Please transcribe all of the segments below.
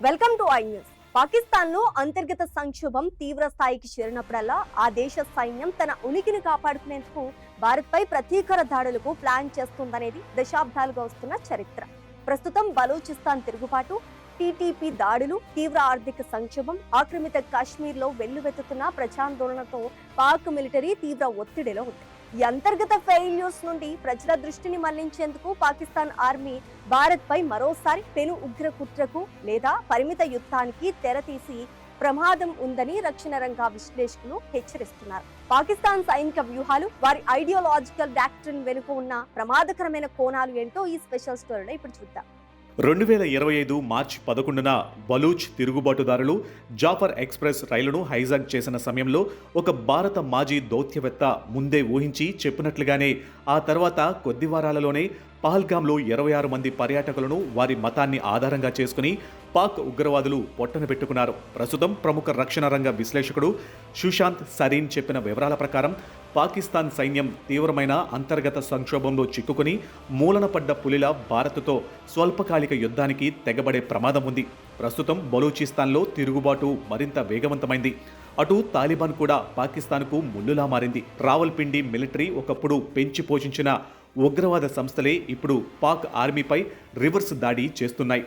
Welcome to I news. పాకిస్తాన్లో అంతర్గత సంక్షోభం తీవ్ర స్థాయికి చేరినప్పుడల్లా ఆ దేశ సైన్యం తన ఉనికిని కాపాడుకునేందుకు భారత్పై ప్రతీకార దాడులకు ప్లాన్ చేస్తుందనేది దశాబ్దాలుగా వస్తున్న చరిత్ర. ప్రస్తుతం బలూచిస్తాన్ తిరుగుబాటు, టీటీపీ దాడులు, తీవ్ర ఆర్థిక సంక్షోభం, ఆక్రమిత కాశ్మీర్లో వెల్లువెత్తుతున్న ప్రజాందోళనతో పాక్ మిలిటరీ తీవ్ర ఒత్తిడిలో ఉంది. ఈ అంతర్గత ఫెయిల్యూర్స్ నుండి ప్రజల దృష్టిని మళ్లించేందుకు పాకిస్తాన్ ఆర్మీ భారత్ పై మరోసారి పెను ఉగ్ర కుట్రకు లేదా పరిమిత యుద్ధానికి తెరతీసి ప్రమాదం ఉందని రక్షణ రంగ విశ్లేషకులు హెచ్చరిస్తున్నారు. పాకిస్తాన్ సైనిక వ్యూహాలు, వారి ఐడియాలజికల్ డాక్ట్రిన్ వెనుక ఉన్న ప్రమాదకరమైన కోణాలు ఏంటో ఈ స్పెషల్ స్టోరీలో ఇప్పుడు చూద్దాం. 2025 మార్చి 11న బలూచ్ తిరుగుబాటుదారులు జాఫర్ ఎక్స్ప్రెస్ రైలును హైజాక్ చేసిన సమయంలో ఒక భారత మాజీ దౌత్యవేత్త ముందే ఊహించి చెప్పినట్లుగానే ఆ తర్వాత కొద్ది వారాలలోనే పహల్గామ్లో 26 మంది పర్యాటకులను వారి మతాన్ని ఆధారంగా చేసుకుని పాక్ ఉగ్రవాదులు పొట్టన పెట్టుకున్నారు. ప్రస్తుతం ప్రముఖ రక్షణ రంగ విశ్లేషకుడు సుశాంత్ సరీన్ చెప్పిన వివరాల ప్రకారం పాకిస్తాన్ సైన్యం తీవ్రమైన అంతర్గత సంక్షోభంలో చిక్కుకుని మూలన పడ్డ పులిలా భారత్తో స్వల్పకాలిక యుద్ధానికి తెగబడే ప్రమాదం ఉంది. ప్రస్తుతం బలూచిస్తాన్లో తిరుగుబాటు మరింత వేగవంతమైంది. అటు తాలిబాన్ కూడా పాకిస్తాన్కు ముల్లులా మారింది. రావల్పిండి మిలిటరీ ఒకప్పుడు పెంచి పోషించిన ఉగ్రవాద సంస్థలే ఇప్పుడు పాక్ ఆర్మీపై రివర్స్ దాడి చేస్తున్నాయి.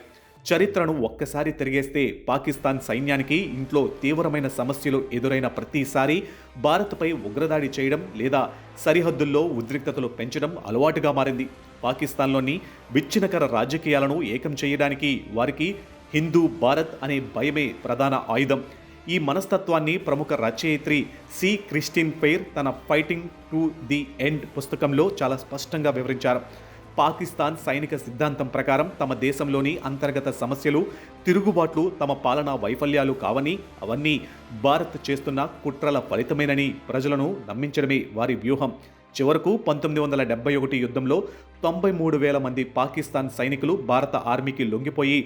చరిత్రను ఒక్కసారి తిరిగేస్తే పాకిస్తాన్ సైన్యానికి ఇంట్లో తీవ్రమైన సమస్యలు ఎదురైన ప్రతిసారి భారత్పై ఉగ్రదాడి చేయడం లేదా సరిహద్దుల్లో ఉద్రిక్తతలు పెంచడం అలవాటుగా మారింది. పాకిస్తాన్లోని విచ్ఛిన్నకర రాజకీయాలను ఏకం చేయడానికి వారికి హిందూ భారత్ అనే భయమే ప్రధాన ఆయుధం. ఈ మనస్తత్వాన్ని ప్రముఖ రచయిత్రి సి క్రిస్టిన్ ఫెయిర్ తన ఫైటింగ్ టు ది ఎండ్ పుస్తకంలో చాలా స్పష్టంగా వివరించారు. పాకిస్తాన్ సైనిక సిద్ధాంతం ప్రకారం తమ దేశంలోని అంతర్గత సమస్యలు, తిరుగుబాట్లు తమ పాలనా వైఫల్యాలు కావని, అవన్నీ భారత్ చేస్తున్న కుట్రల ఫలితమేనని ప్రజలను నమ్మించడమే వారి వ్యూహం. చివరకు 1971 యుద్ధంలో 93,000 మంది పాకిస్తాన్ సైనికులు భారత ఆర్మీకి లొంగిపోయి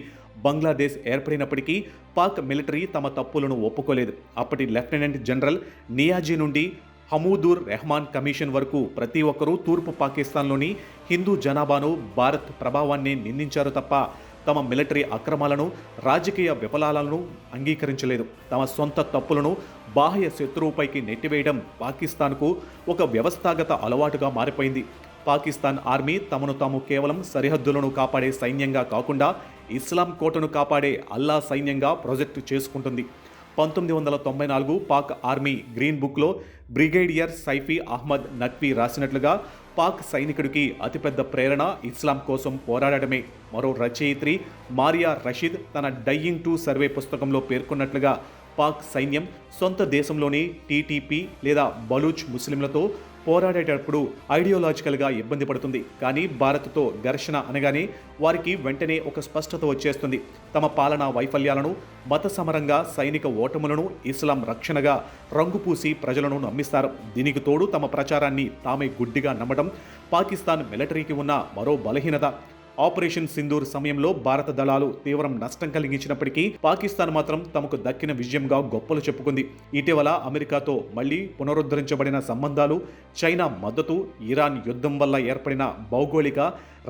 బంగ్లాదేశ్ ఏర్పడినప్పటికీ పాక్ మిలిటరీ తమ తప్పులను ఒప్పుకోలేదు. అప్పటి లెఫ్టినెంట్ జనరల్ నియాజీ నుండి హమూదుర్ రెహమాన్ కమిషన్ వరకు ప్రతి ఒక్కరూ తూర్పు పాకిస్తాన్లోని హిందూ జనాభాను, భారత్ ప్రభావాన్ని నిందించారు తప్ప తమ మిలిటరీ అక్రమాలను, రాజకీయ విఫలాలను అంగీకరించలేదు. తమ సొంత తప్పులను బాహ్య శత్రువుపైకి నెట్టివేయడం పాకిస్తాన్కు ఒక వ్యవస్థాగత అలవాటుగా మారిపోయింది. పాకిస్తాన్ ఆర్మీ తమను తాము కేవలం సరిహద్దులను కాపాడే సైన్యంగా కాకుండా ఇస్లాం కోటను కాపాడే అల్లా సైన్యంగా ప్రొజెక్ట్ చేసుకుంటుంది. 1994 పాక్ ఆర్మీ గ్రీన్ బుక్లో బ్రిగేడియర్ సైఫీ అహ్మద్ నఖ్వీ రాసినట్లుగా పాక్ సైనికుడికి అతిపెద్ద ప్రేరణ ఇస్లాం కోసం పోరాడటమే. మరో రచయిత్రి మారియా రషీద్ తన డయింగ్ టు సర్వే పుస్తకంలో పేర్కొన్నట్లుగా పాక్ సైన్యం సొంత దేశంలోని టీటీపీ లేదా బలూచ్ ముస్లింలతో పోరాడేటప్పుడు ఐడియాలజికల్గా ఇబ్బంది పడుతుంది. కానీ భారత్తో ఘర్షణ అనగానే వారికి వెంటనే ఒక స్పష్టత వచ్చేస్తుంది. తమ పాలనా వైఫల్యాలను మత సమరంగా, సైనిక ఓటములను ఇస్లాం రక్షణగా రంగుపూసి ప్రజలను నమ్మిస్తారు. దీనికి తోడు తమ ప్రచారాన్ని తామే గుడ్డిగా నమ్మడం పాకిస్తాన్ మిలిటరీకి ఉన్న మరో బలహీనత. ఆపరేషన్ సింధూర్ సమయంలో భారత దళాలు తీవ్రం నష్టం కలిగించినప్పటికీ పాకిస్తాన్ మాత్రం తమకు దక్కిన విజయంగా గొప్పలు చెప్పుకుంది. ఇటీవల అమెరికాతో మళ్లీ పునరుద్ధరించబడిన సంబంధాలు, చైనా మద్దతు, ఇరాన్ యుద్ధం వల్ల ఏర్పడిన భౌగోళిక,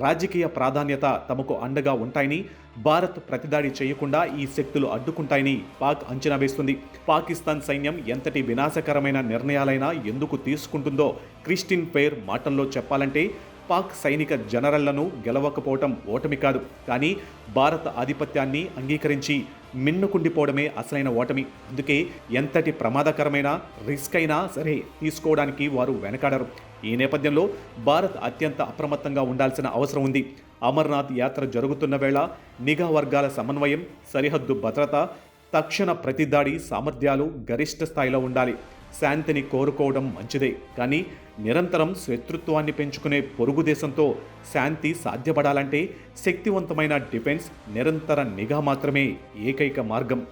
రాజకీయ ప్రాధాన్యత తమకు అండగా ఉంటాయని, భారత్ ప్రతిదాడి చేయకుండా ఈ శక్తులు అడ్డుకుంటాయని పాక్ అంచనా వేస్తుంది. పాకిస్తాన్ సైన్యం ఎంతటి వినాశకరమైన నిర్ణయాలైనా ఎందుకు తీసుకుంటుందో క్రిస్టిన్ ఫెయిర్ మాటల్లో చెప్పాలంటే పాక్ సైనిక జనరళ్లను గెలవకపోవటం ఓటమి కాదు, కానీ భారత ఆధిపత్యాన్ని అంగీకరించి మిన్నుకుండిపోవడమే అసలైన ఓటమి. అందుకే ఎంతటి ప్రమాదకరమైన రిస్క్ అయినా సరే తీసుకోవడానికి వారు వెనకాడరు. ఈ నేపథ్యంలో భారత్ అత్యంత అప్రమత్తంగా ఉండాల్సిన అవసరం ఉంది. అమర్నాథ్ యాత్ర జరుగుతున్న వేళ నిఘా వర్గాల సమన్వయం, సరిహద్దు భద్రత, తక్షణ ప్రతిదాడి సామర్థ్యాలు గరిష్ట స్థాయిలో ఉండాలి. శాంతిని కోరుకోవడం మంచిదే, కానీ నిరంతరం శత్రుత్వాన్ని పెంచుకునే పొరుగు దేశంతో శాంతి సాధ్యపడాలంటే శక్తివంతమైన డిఫెన్స్, నిరంతర నిఘా మాత్రమే ఏకైక మార్గం.